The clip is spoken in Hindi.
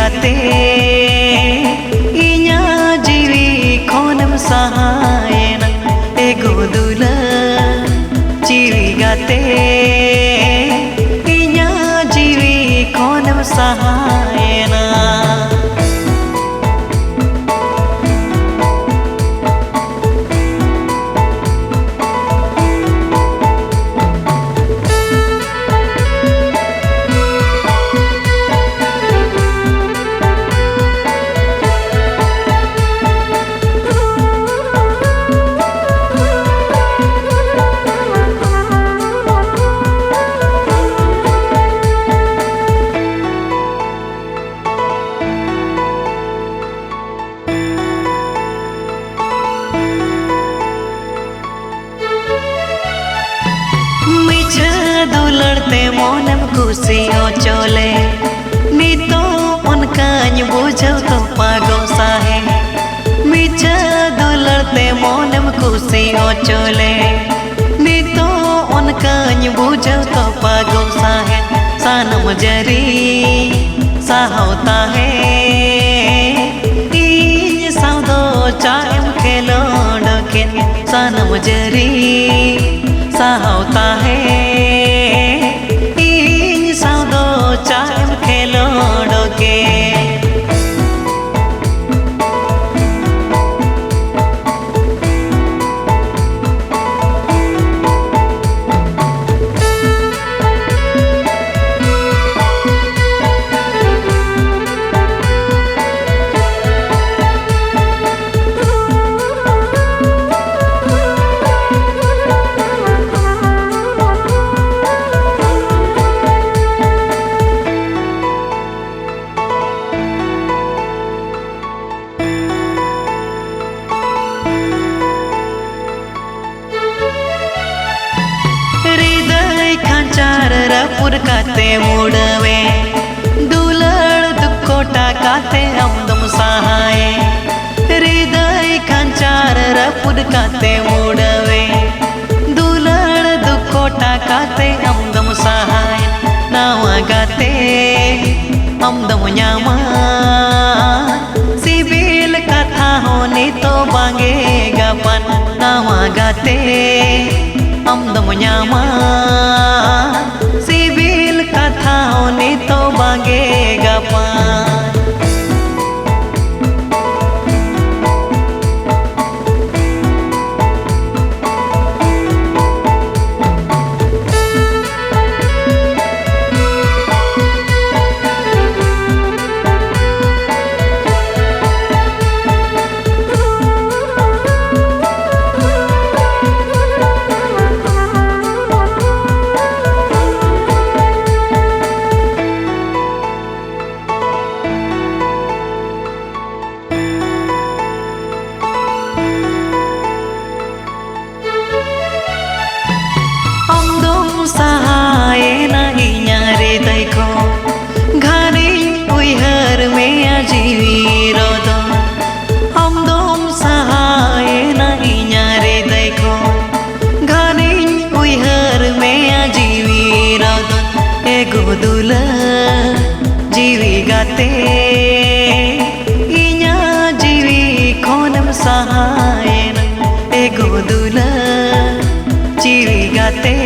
गाते इन्या जीवी खोनम सहायना एगो दुला जीवी गाते इन्या जीवी खोनम सहायना दुलड़ते मोनम खुशी हो चले नीतो उनका बुझो तो पागो साहे मीछा दुलड़ते मोनम खुशी हो चले नीतो उनका बुझो तो पागो साहे सानम जरी साहोता है इन साउदो चायम खेलो डकेन सानम जरी साहोता है चाम खेलो डोके रपुर काते मुड़वे दुलड़ दुकोटा काते हमदम सहाय हृदय खंचार रपुर काते मुड़वे दुलड़ दुकोटा काते हमदम सहाय नावा गाते हमदम न्यामा सिबिल कथा होने तो बांगे गपन नावा गाते हमदम न्यामा सिबिल कथा होने तो बांगे गपान सहाय नहीं न्यारे देखो घरे उहर में जीवी रोदो हम दोम सहाय नहीं न्यारे देखो घरे उहर में जीवी रोदो एगो दुला जीवी गाते इन्या जीवी खोनम सहाय एगो दुला जीवी गाते